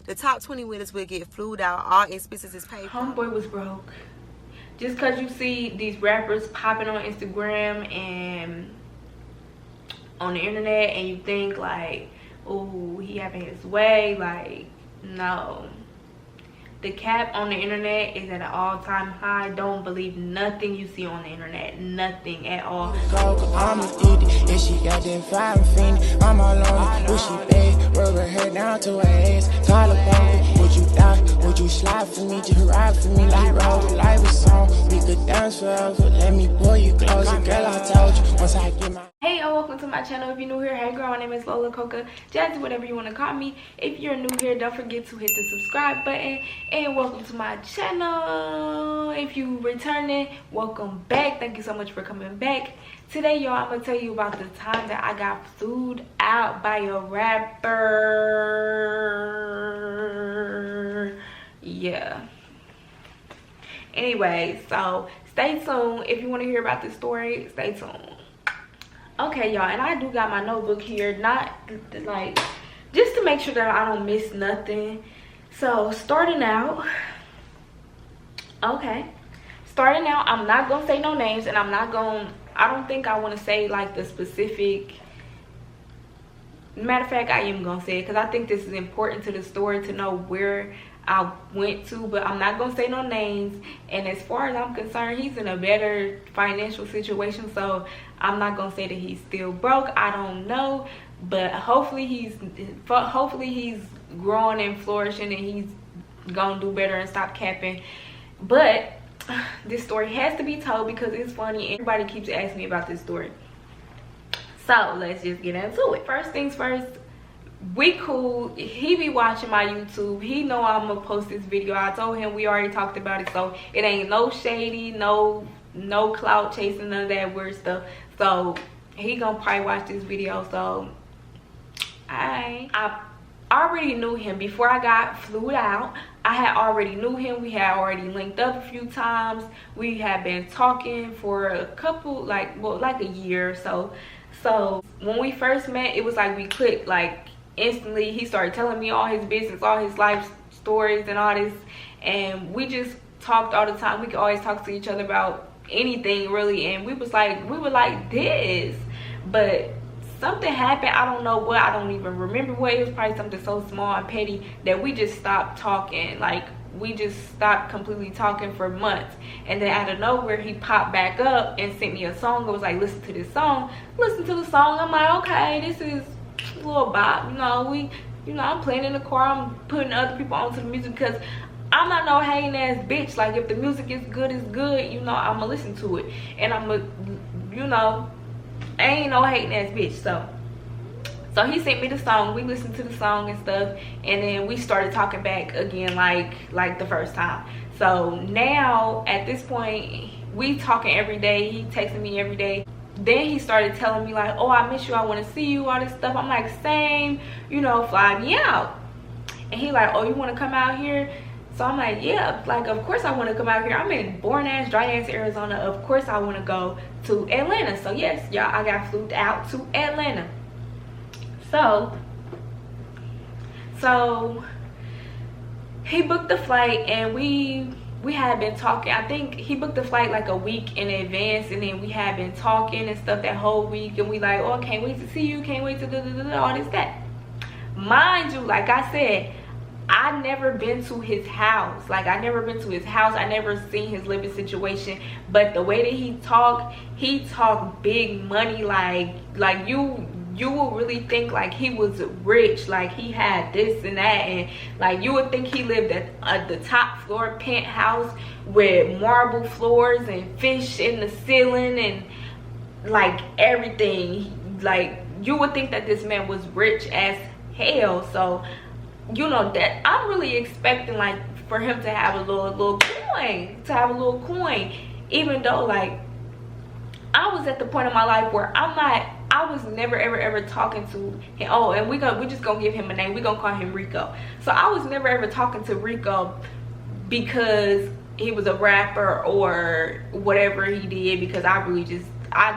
The top 20 winners will get flued out. All expenses is paid. Homeboy was broke. Just because you see these rappers popping on Instagram and on the internet and you think like, oh, he having his way, like, no. The cap on the internet is at an all-time high. Don't believe nothing you see on the internet. Nothing at all. I'm addicted, and she got that fire fiend. I'm all on it, she bad, rubber her down to her ass. Call up on me, would you die? Would you slide for me? Just ride for me like Rover, like a song. We could dance forever, let me pull you closer. Girl, I told you, once I get my... Hey, welcome to my channel. If you're new here, hey girl, my name is Lola, Coca, Jasziy, whatever you want to call me. If you're new here, don't forget to hit the subscribe button. And welcome to my channel. If you returning, welcome back. Thank you so much for coming back. Today, y'all, I'm gonna tell you about the time that I got flued out by a rapper. Yeah. Anyway, so stay tuned. If you want to hear about this story, stay tuned. Okay, y'all, and I do got my notebook here, not like, just to make sure that I don't miss nothing. So starting out, I'm not gonna say no names, and I don't think I want to say like the specific. Matter of fact, I am gonna say it because I think this is important to the story to know where I went to, but I'm not gonna say no names. And as far as I'm concerned, he's in a better financial situation, so I'm not gonna say that he's still broke. I don't know, but hopefully he's growing and flourishing, and he's gonna do better and stop capping. But this story has to be told because it's funny. Everybody keeps asking me about this story, so let's just get into it. First things first, we cool. He be watching my YouTube. He know I'm gonna post this video. I told him we already talked about it, so it ain't no shady, no clout chasing, none of that weird stuff. So he gonna probably watch this video. So I already knew him before I got flued out. I had already knew him. We had already linked up a few times. We had been talking for a couple, like a year or so. So when we first met, it was like we clicked like instantly. He started telling me all his business, all his life stories and all this, and we just talked all the time. We could always talk to each other about anything really, and we were like this. But something happened. I don't know what. I don't even remember what. It was probably something so small and petty that we just stopped talking. Like, we just stopped completely talking for months. And then out of nowhere, he popped back up and sent me a song. It was like, listen to this song. Listen to the song. I'm like, okay, this is a little bop. I'm playing in the car. I'm putting other people onto the music because I'm not no hating ass bitch. Like, if the music is good, it's good. I'ma listen to it. And I ain't no hating ass bitch. So he sent me the song. We listened to the song and stuff, and then we started talking back again like the first time. So now at this point, we talking every day. He texting me every day. Then he started telling me like, oh, I miss you, I want to see you, all this stuff. I'm like, same, fly me out. And he like, oh, you want to come out here? So I'm like, yeah, like, of course I want to come out here. I'm in boring ass, dry ass Arizona. Of course I want to go to Atlanta. So yes, y'all, I got flew out to Atlanta. So he booked the flight, and we had been talking. I think he booked the flight like a week in advance, and then we had been talking and stuff that whole week, and we like, oh, can't wait to see you, can't wait to all this, that. Mind you, like I said, I never been to his house. Like, I never been to his house. I never seen his living situation. But the way that he talked big money. Like you would really think like he was rich, like he had this and that, and like you would think he lived at the top floor penthouse with marble floors and fish in the ceiling and like everything. Like, you would think that this man was rich as hell. So that I'm really expecting like for him to have a little coin, even though like I was at the point in my life where I was never ever talking to him. Oh, and we just gonna give him a name. We gonna call him Rico. So I was never ever talking to Rico because he was a rapper or whatever he did, because I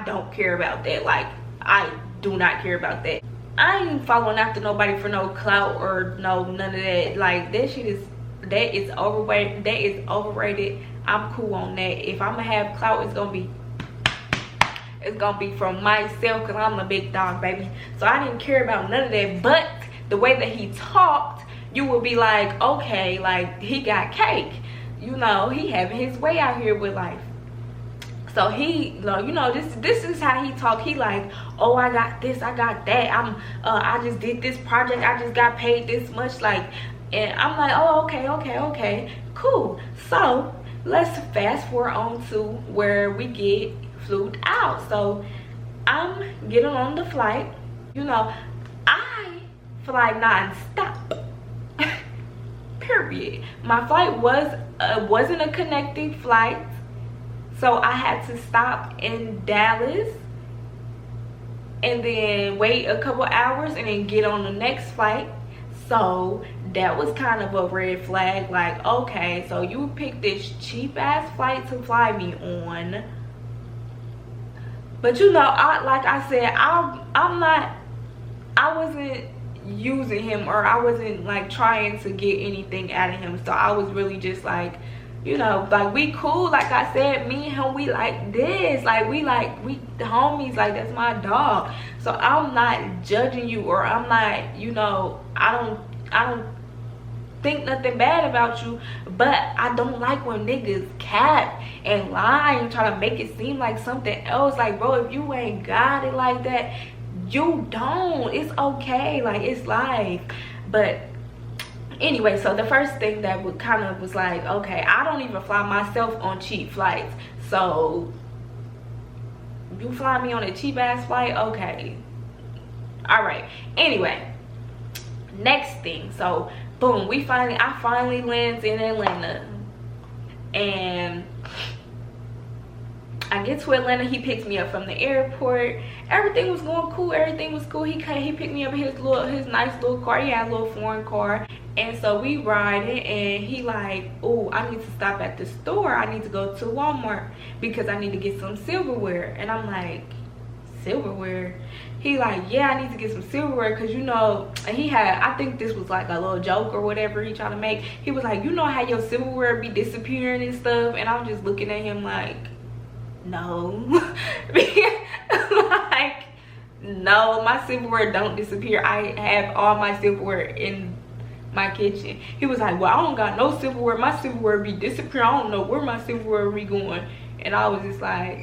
don't care about that. Like, I do not care about that. I ain't following after nobody for no clout or none of that. Like, that is overrated. That is overrated. I'm cool on that. If I'm gonna have clout, it's gonna be from myself, because I'm a big dog, baby. So I didn't care about none of that. But the way that he talked, you would be like, okay, like, he got cake. You know, he having his way out here with life. So he, you know, this is how he talk. He like, oh, I got this, I got that. I just did this project. I just got paid this much. Like, and I'm like, oh, okay, cool. So let's fast forward on to where we get flew out. So I'm getting on the flight. You know, I fly non-stop. Period. My flight wasn't a connecting flight. So I had to stop in Dallas and then wait a couple hours and then get on the next flight. So that was kind of a red flag. Like, okay, so you picked this cheap ass flight to fly me on. But you know, like I said, I wasn't using him, or I wasn't like trying to get anything out of him. So I was really just like, you know, like, we cool. Like I said, me and him, we like this. Like, we the homies. Like, that's my dog. So I'm not judging you, or I'm not, you know, I don't think nothing bad about you. But I don't like when niggas cap and lie and try to make it seem like something else. Like, bro, if you ain't got it like that, you don't. It's okay. Like, it's life. But anyway, so the first thing that was like, okay, I don't even fly myself on cheap flights. So you fly me on a cheap ass flight? Okay. All right. Anyway, next thing. So boom, I finally lands in Atlanta. And I get to Atlanta. He picks me up from the airport. Everything was going cool. Everything was cool. He picked me up in his nice little car. He had a little foreign car. And so we riding, and he like, oh, I need to stop at the store. I need to go to Walmart because I need to get some silverware. And I'm like, silverware? He like, yeah, I need to get some silverware because, you know, and he had, I think this was like a little joke or whatever he trying to make. He was like, you know how your silverware be disappearing and stuff? And I'm just looking at him like, no. Like, no, my silverware don't disappear. I have all my silverware in my kitchen. He was like, well, I don't got no silverware. My silverware be disappearing. I don't know where my silverware be going. And I was just like,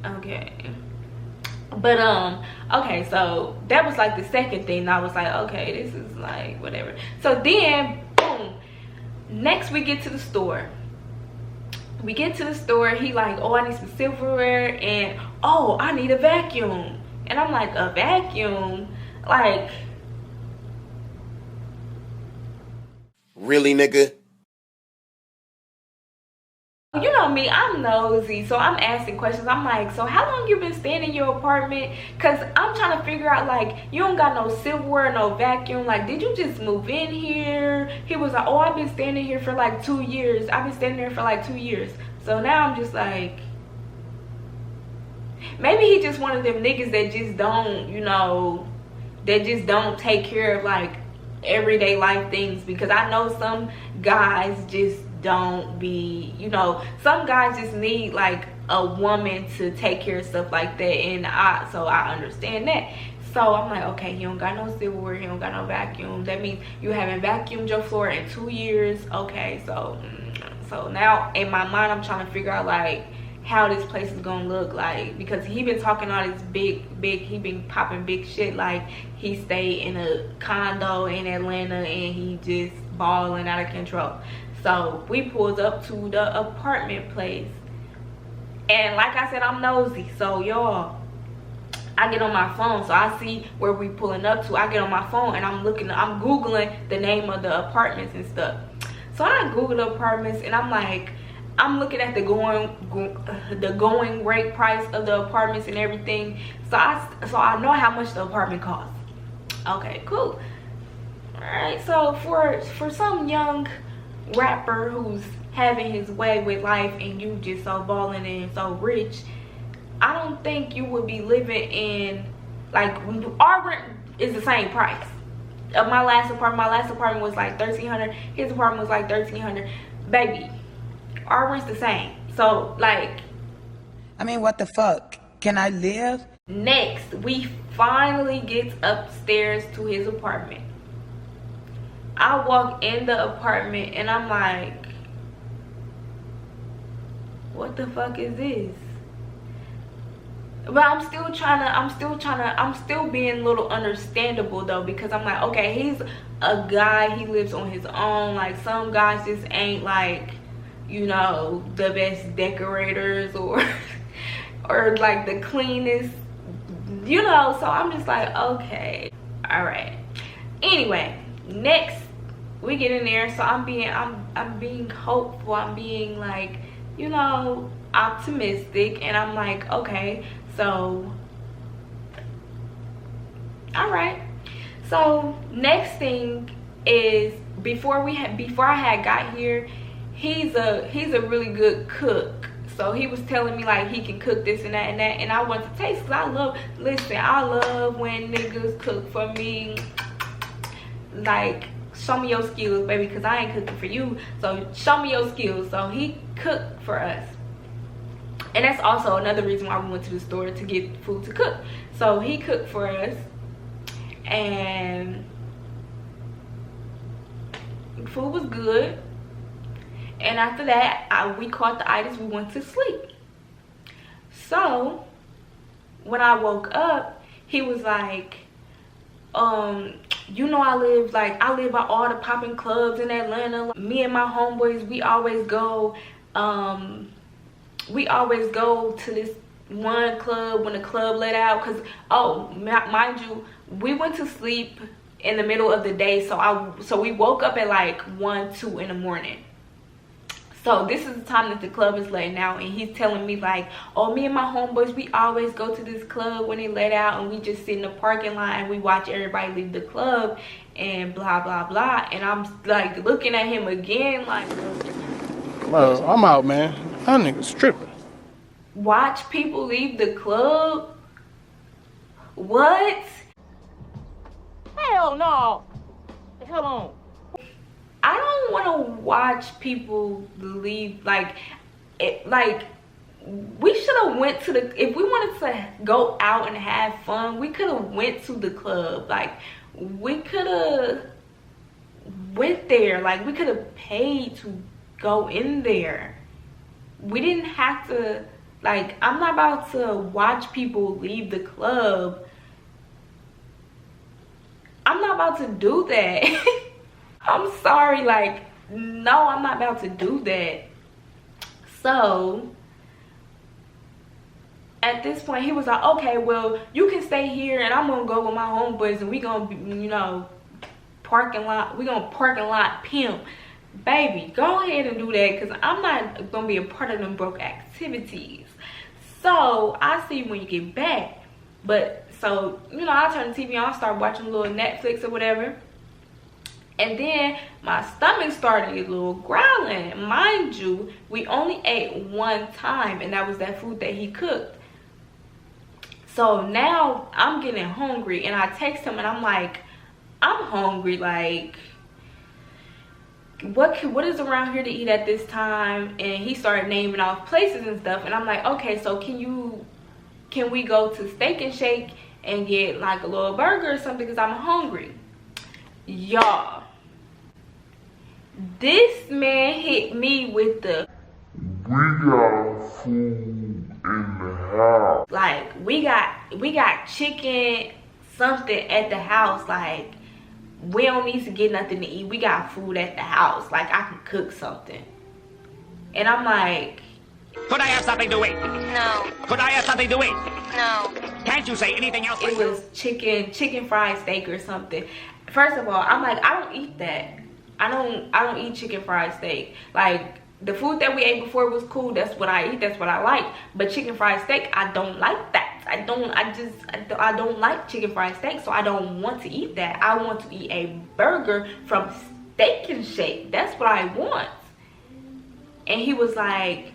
okay. But okay, so that was like the second thing. I was like, okay, this is like whatever. So then boom, next we get to the store. We get to the store. He like, oh, I need some silverware, and oh, I need a vacuum. And I'm like, a vacuum? Like, really, nigga? you know me, I'm nosy, so I'm asking questions. I'm like, so how long you been staying in your apartment? Because I'm trying to figure out, like, you don't got no silverware, no vacuum. Like, did you just move in here? He was like, oh, I've been standing here for like 2 years. I've been standing there for like 2 years. So now I'm just like, maybe he just one of them niggas that just don't, you know, that just don't take care of like everyday life things. Because I know some guys just don't be, you know, some guys just need like a woman to take care of stuff like that. And so I understand that. So I'm like, okay, he don't got no silverware, he don't got no vacuum. That means you haven't vacuumed your floor in 2 years. Okay, so now in my mind I'm trying to figure out like how this place is gonna look like, because he been talking all this big he been popping big shit like he stayed in a condo in Atlanta and he just balling out of control. So we pulled up to the apartment place, and like I said, I'm nosy. So y'all, I get on my phone, so I see where we pulling up to. I get on my phone and I'm googling the name of the apartments and stuff. So I Google the apartments, and I'm like, I'm looking at the going rate price of the apartments and everything. So I know how much the apartment costs. Okay, cool. All right, so for some young rapper who's having his way with life and you just so balling and so rich, I don't think you would be living in, like, our rent is the same price of my last apartment was like $1,300. His apartment was like $1,300. Baby, our rent's the same. So, like, I mean, what the fuck? Can I live? next, we finally get upstairs to his apartment. I walk in the apartment and I'm like, what the fuck is this? But I'm still being a little understandable though, because I'm like, okay, he's a guy, he lives on his own. Like, some guys just ain't, like, you know, the best decorators or or like the cleanest, you know. So I'm just like, okay, all right. Anyway, next we get in there. So I'm being hopeful, I'm being, like, you know, optimistic, and I'm like, okay, so all right. So next thing is, before I had got here, he's a really good cook. So he was telling me, like, he can cook this and that and that, and I want to taste, because I love when niggas cook for me. Like, show me your skills, baby, because I ain't cooking for you, so show me your skills. So he cooked for us, and that's also another reason why we went to the store, to get food to cook. So he cooked for us, and food was good. And after that, we caught the itis, we went to sleep. So when I woke up, he was like, you know, I live by all the popping clubs in Atlanta. Me and my homeboys, we always go to this one club when the club let out. Because, mind you, we went to sleep in the middle of the day, so we woke up at like 1, 2 in the morning. So this is the time that the club is letting out, and he's telling me, like, oh, me and my homeboys, we always go to this club when it let out, and we just sit in the parking lot and we watch everybody leave the club and blah blah blah. And I'm like looking at him again, like, well, I'm out, man. That nigga's tripping. Watch people leave the club? What? Hell no. Hell on. I don't want to watch people leave. Like, we should have went to the, if we wanted to go out and have fun, we could have went to the club. Like, we could have went there. Like, we could have paid to go in there. We didn't have to, like, I'm not about to watch people leave the club. I'm not about to do that. I'm sorry, like, no, I'm not about to do that. So at this point, he was like, okay, well, you can stay here and I'm gonna go with my homeboys and we gonna be, you know, parking lot pimp. Baby, go ahead and do that, because I'm not gonna be a part of them broke activities. So I see you when you get back. But so, you know, I turn the TV on, start watching a little Netflix or whatever. And then my stomach started a little growling. Mind you, we only ate one time, and that was that food that he cooked. So now I'm getting hungry, and I text him and I'm like, I'm hungry, like, what is around here to eat at this time? And he started naming off places and stuff, and I'm like, okay, so can we go to Steak and Shake and get like a little burger or something, because I'm hungry. Y'all, this man hit me with the, we got food in the house. Like, we got chicken something at the house. Like, we don't need to get nothing to eat. We got food at the house. Like, I can cook something. And I'm like, could I have something to eat? No. Could I have something to eat? No. Can't you say anything else? It was chicken fried steak or something. First of all, I'm like, I don't eat that. I don't eat chicken fried steak. Like, the food that we ate before was cool. That's what I eat. That's what I like. But chicken fried steak, I don't like that. I don't like chicken fried steak, so I don't want to eat that. I want to eat a burger from Steak and Shake. That's what I want. And he was like,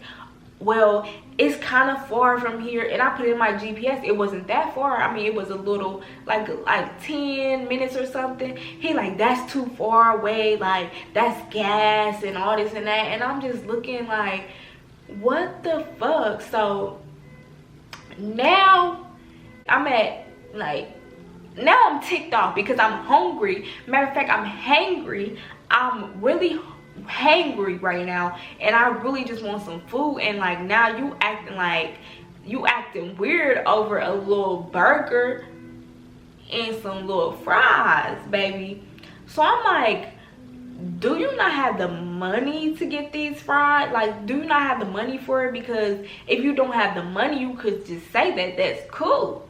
well, it's kind of far from here. And I put in my GPS, it wasn't that far. I mean, it was a little, like 10 minutes or something. He like, that's too far away, like that's gas and all this and that. And I'm just looking like, what the fuck? So now I'm at like, now I'm ticked off because I'm hungry. Matter of fact, I'm hangry. I'm really hangry right now, and I really just want some food. And like, now you acting weird over a little burger and some little fries, baby. So I'm like, do you not have the money to get these fries? Like, do you not have the money for it? Because if you don't have the money, you could just say that. That's cool.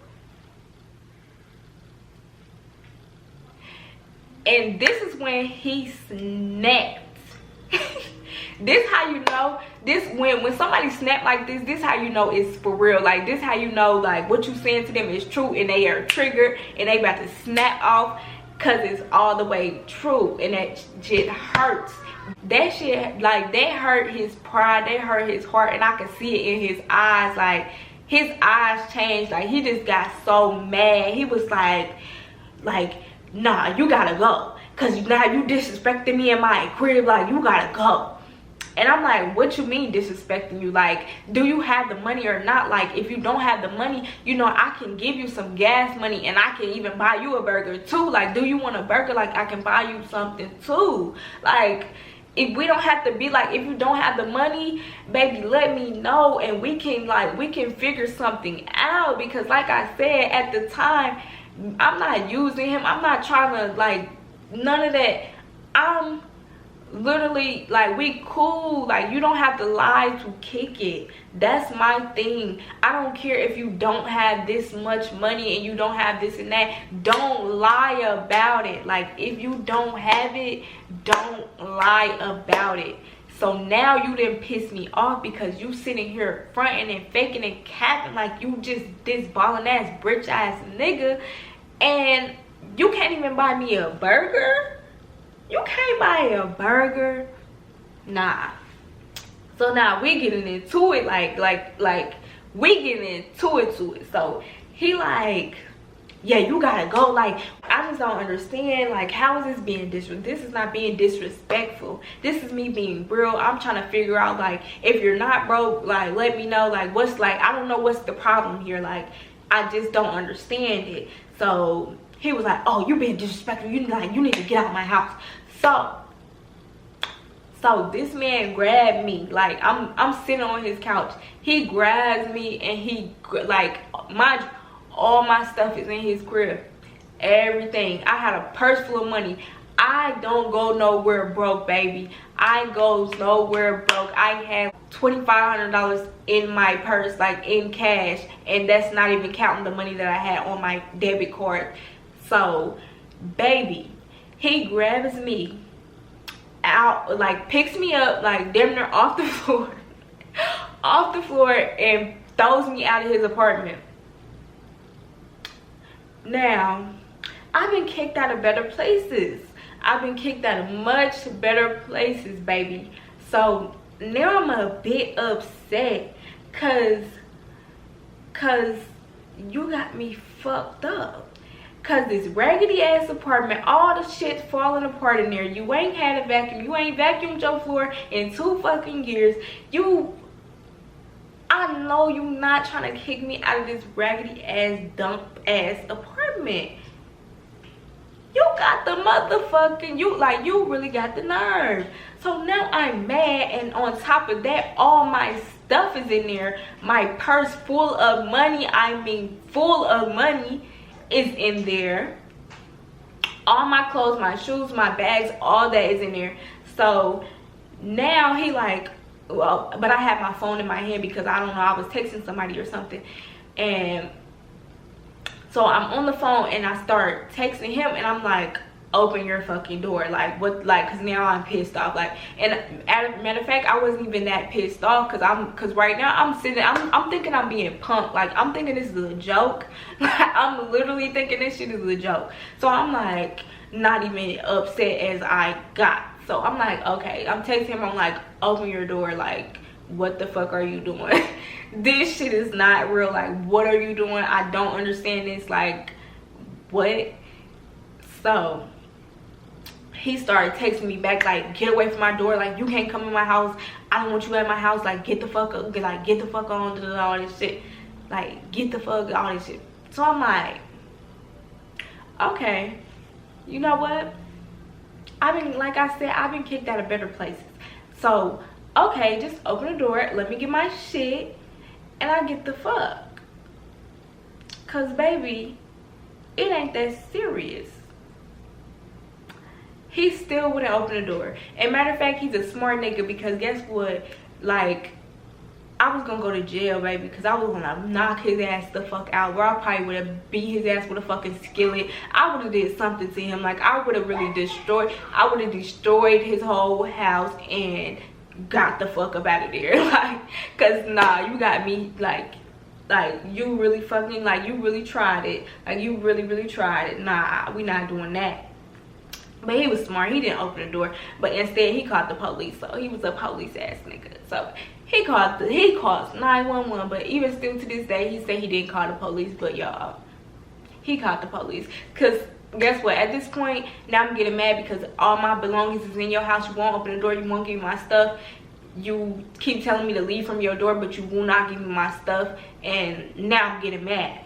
And this is when he snapped. This how you know, this when somebody snap like this how you know it's for real. Like, this how you know, like, what you saying to them is true, and they are triggered and they about to snap off, because it's all the way true. And that shit hurts. That shit, like, that hurt his pride, that hurt his heart, and I could see it in his eyes. Like, his eyes changed. Like, he just got so mad. He was like, nah, you gotta go, because now you disrespecting me in my crib. Like, you gotta go. And I'm like, what you mean disrespecting you? Like, do you have the money or not? Like, if you don't have the money, you know, I can give you some gas money, and I can even buy you a burger too. Like, do you want a burger? Like, I can buy you something too. Like, if we don't have to be like, if you don't have the money, baby, let me know, and we can figure something out. Because like I said, at the time, I'm not using him. I'm not trying to, like, none of that. I'm literally like, we cool. Like, you don't have to lie to kick it. That's my thing. I don't care if you don't have this much money and you don't have this and that. Don't lie about it. Like, if you don't have it, don't lie about it. So now you didn't piss me off, because you sitting here fronting and faking and capping like you just this ballin' ass bitch ass nigga, and you can't even buy me a burger. You can't buy a burger. Nah. So now we getting into it, like we getting into it. So he like, yeah, you gotta go. Like, I just don't understand, like, how is this being disrespectful? This is not being disrespectful. This is me being real. I'm trying to figure out, like, if you're not broke, like, let me know, like, what's, like, I don't know what's the problem here. Like, I just don't understand it. So he was like, oh, you being disrespectful, you need to get out of my house. So this man grabbed me. Like, I'm sitting on his couch. He grabs me, and he, like, all my stuff is in his crib. Everything. I had a purse full of money. I don't go nowhere broke, baby. I go nowhere broke. I have $2,500 in my purse, like, in cash, and that's not even counting the money that I had on my debit card. So, baby, he grabs me out, like, picks me up, like, damn near off the floor, and throws me out of his apartment. Now, I've been kicked out of better places. I've been kicked out of much better places, baby. So now I'm a bit upset, cause you got me fucked up. Cause this raggedy ass apartment, all the shit's falling apart in there. You ain't had a vacuum. You ain't vacuumed your floor in 2 fucking years. I know you not trying to kick me out of this raggedy ass, dump ass apartment. You got the motherfucking, you really got the nerve. So now I'm mad, and on top of that, all my stuff is in there. My purse full of money, I mean full of money, is in there. All my clothes, my shoes, my bags, all that is in there. So now he like, well, but I had my phone in my hand because I don't know, I was texting somebody or something. And so I'm on the phone and I start texting him, and I'm like, open your fucking door. Like, what? Like, because now I'm pissed off. Like, and matter of fact, I wasn't even that pissed off, because right now I'm sitting, I'm thinking I'm being punked. Like, I'm thinking this is a joke. I'm literally thinking this shit is a joke. So I'm like, not even upset as I got. So I'm like, okay, I'm texting him, I'm like, open your door, like, what the fuck are you doing? This shit is not real. Like, what are you doing? I don't understand this. Like, what? So he started texting me back like, get away from my door, like you can't come in my house, I don't want you at my house, like get the fuck up, like get the fuck on, all this shit, like get the fuck, all this shit. So I'm like, okay, you know what, like I said, I've been kicked out of better places, so okay, just open the door, let me get my shit, and I get the fuck. Cause baby, it ain't that serious. He still wouldn't open the door. And matter of fact, he's a smart nigga, because guess what? Like, I was gonna go to jail, baby, because I was gonna knock his ass the fuck out. Where I probably would have beat his ass with a fucking skillet. I would have did something to him. Like, I would have really destroyed his whole house and got the fuck up out of there. Like, cause nah, you got me like you really fucking, like you really tried it. Like, you really tried it. Nah, we not doing that. But he was smart. He didn't open the door, but instead he called the police. So he was a police ass nigga. So he called 911. But even still to this day, he said he didn't call the police. But y'all, he called the police. Cause guess what? At this point, now I'm getting mad because all my belongings is in your house. You won't open the door. You won't give me my stuff. You keep telling me to leave from your door, but you will not give me my stuff. And now I'm getting mad.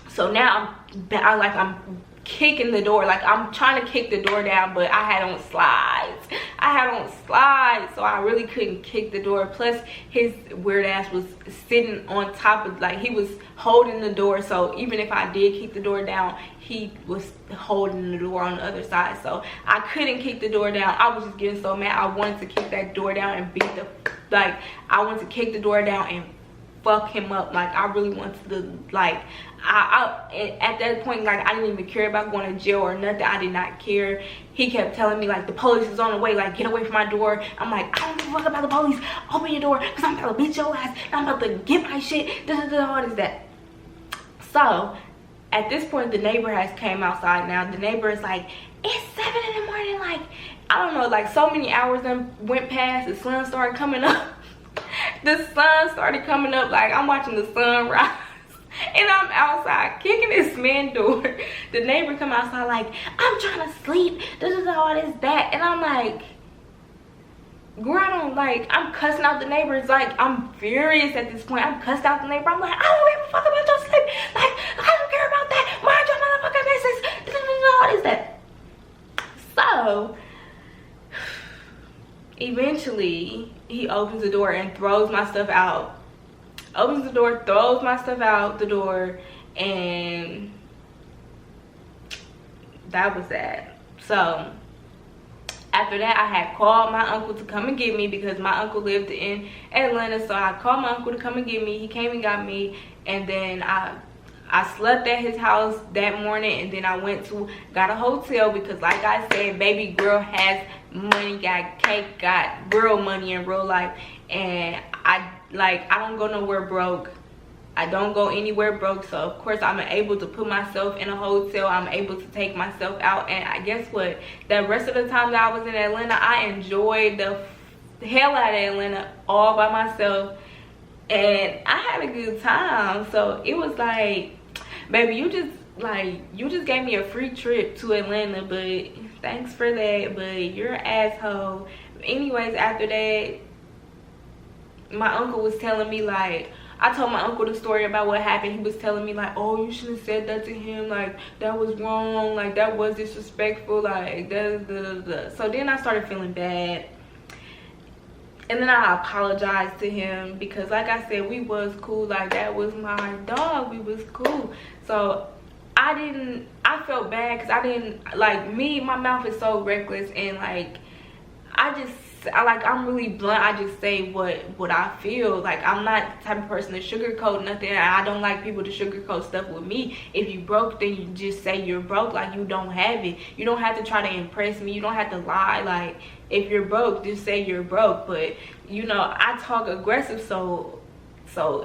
So now I'm kicking the door, like I'm trying to kick the door down, but I had on slides, so I really couldn't kick the door. Plus his weird ass was sitting on top of, like, he was holding the door, so even if I did kick the door down, he was holding the door on the other side, so I couldn't kick the door down. I was just getting so mad. I wanted to kick that door down and I wanted to kick the door down and fuck him up. Like, I really wanted to, like, at that point, like, I didn't even care about going to jail or nothing. I did not care. He kept telling me, like, the police is on the way, like, get away from my door. I'm like, I don't give a fuck about the police. Open your door, because I'm about to beat your ass. I'm about to get my shit. What is that? So at this point, the neighbor has came outside. Now the neighbor is like, it's 7 in the morning. Like, I don't know, like, so many hours then went past. The sun started coming up. The sun started coming up. Like, I'm watching the sun rise. And I'm outside kicking this man's door. The neighbor come outside like, I'm trying to sleep. All this, that. And I'm like, girl, I don't, like, I'm cussing out the neighbors. Like, I'm furious at this point. I'm cussing out the neighbor. I'm like, I don't give a fuck about your sleep. Like, I don't care about that. Mind your motherfucking business. All this, that. So eventually he opens the door and throws my stuff out. Opens the door, throws my stuff out the door, and that was that. So after that, I had called my uncle to come and get me, because my uncle lived in Atlanta. So I called my uncle to come and get me. He came and got me, and then I slept at his house that morning, and then I got a hotel, because like I said, baby girl has money, got cake, got real money in real life. And I don't go nowhere broke. I don't go anywhere broke. So of course I'm able to put myself in a hotel. I'm able to take myself out. And I guess what, the rest of the time that I was in Atlanta, I enjoyed the hell out of Atlanta all by myself, and I had a good time. So it was like, baby, you just gave me a free trip to Atlanta, but thanks for that, but you're an asshole. Anyways, after that, my uncle was telling me, like, I told my uncle the story about what happened. He was telling me, like, oh, you shouldn't have said that to him, like, that was wrong, like, that was disrespectful, like, So then I started feeling bad, and then I apologized to him, because like I said, we was cool. Like, that was my dog, we was cool. So I felt bad, because I didn't, like, my mouth is so reckless, and like, I'm really blunt. I just say what I feel. Like, I'm not the type of person to sugarcoat nothing. I don't like people to sugarcoat stuff with me. If you broke, then you just say you're broke, like you don't have it. You don't have to try to impress me. You don't have to lie. Like, if you're broke, just say you're broke. But you know, I talk aggressive, so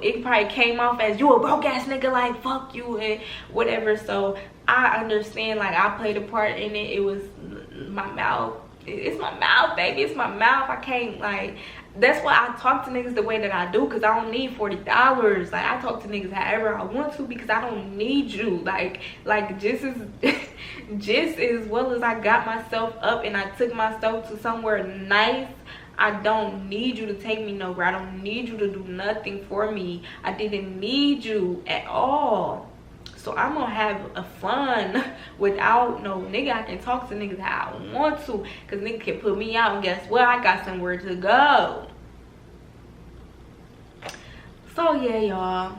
it probably came off as, you a broke ass nigga, like, fuck you and whatever. So I understand, like, I played a part in it. It was my mouth. It's my mouth, baby. It's my mouth. I can't, like, that's why I talk to niggas the way that I do, because I don't need $40. Like, I talk to niggas however I want to, because I don't need you. Like just as well as I got myself up and I took myself to somewhere nice, I don't need you to take me nowhere. I don't need you to do nothing for me. I didn't need you at all. So I'm gonna have a fun without no nigga. I can talk to niggas how I want to, because nigga can put me out, and guess what? I got somewhere to go. So yeah, y'all,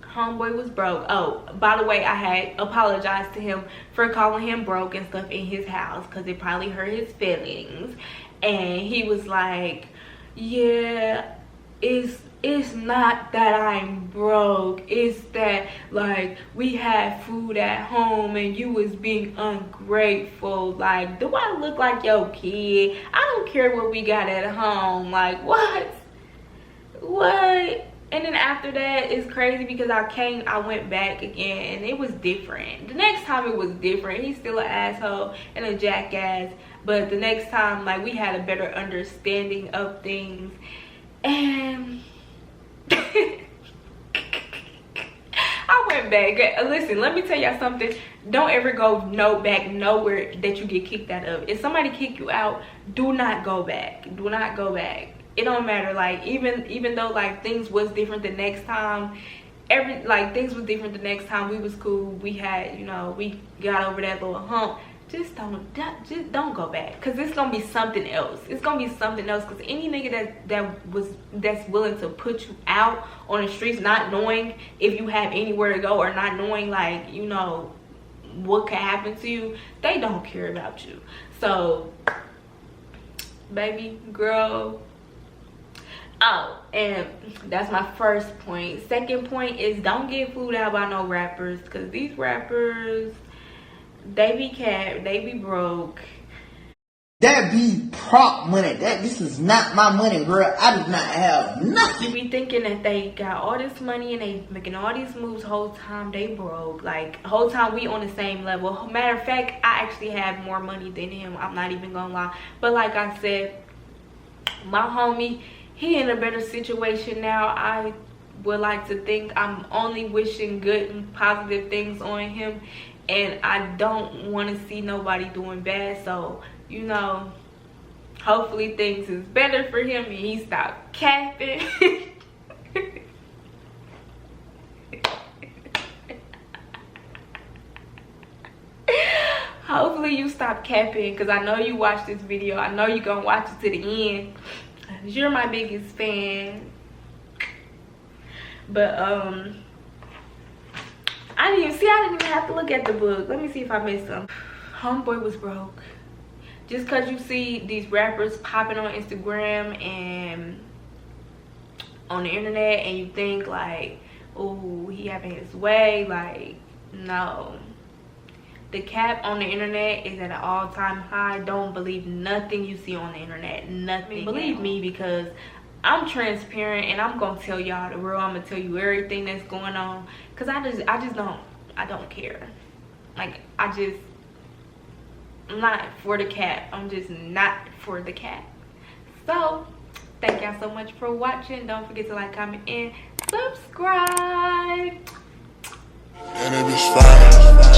homeboy was broke. Oh, by the way, I had apologized to him for calling him broke and stuff in his house, because it probably hurt his feelings. And he was like, yeah, it's not that I'm broke, it's that like we had food at home and you was being ungrateful. Like, do I look like your kid? I don't care what we got at home. Like, what? And then after that, it's crazy because I went back again and it was different. The next time it was different. He's still an asshole and a jackass, but the next time, like, we had a better understanding of things. And I went back. Listen, let me tell y'all something. Don't ever go back nowhere that you get kicked out of. If somebody kick you out, do not go back. Do not go back. It don't matter. Like, even though like things was different the next time, things was different the next time, we was cool. We had, you know, we got over that little hump. Just don't go back, because it's gonna be something else. It's gonna be something else, because any nigga that's willing to put you out on the streets, not knowing if you have anywhere to go, or not knowing, like, you know, what could happen to you, they don't care about you. So, baby girl. Oh, and that's my first point. Second point is, don't get fooled out by no rappers, because these rappers, they be broke. That be prop money. This is not my money, girl. I do not have nothing. You be thinking that they got all this money and they making all these moves, whole time they broke. Like, whole time we on the same level. Matter of fact, I actually have more money than him. I'm not even gonna lie. But like I said, my homie, he in a better situation now. I would like to think I'm only wishing good and positive things on him. And I don't want to see nobody doing bad. So, you know, hopefully things is better for him and he stopped capping. Hopefully you stop capping, because I know you watched this video. I know you're gonna watch it to the end. You're my biggest fan. But I didn't even have to look at the book. Let me see if I missed some. Homeboy was broke. Just because you see these rappers popping on Instagram and on the internet and you think like, oh, he having his way. Like, no. The cap on the internet is at an all-time high. Don't believe nothing you see on the internet. Nothing. Believe me, because I'm transparent and I'm gonna tell y'all the real. I'm gonna tell you everything that's going on, because I don't care. Like, I'm not for the cap. I'm just not for the cap. So thank y'all so much for watching. Don't forget to like, comment, and subscribe. And it be fire.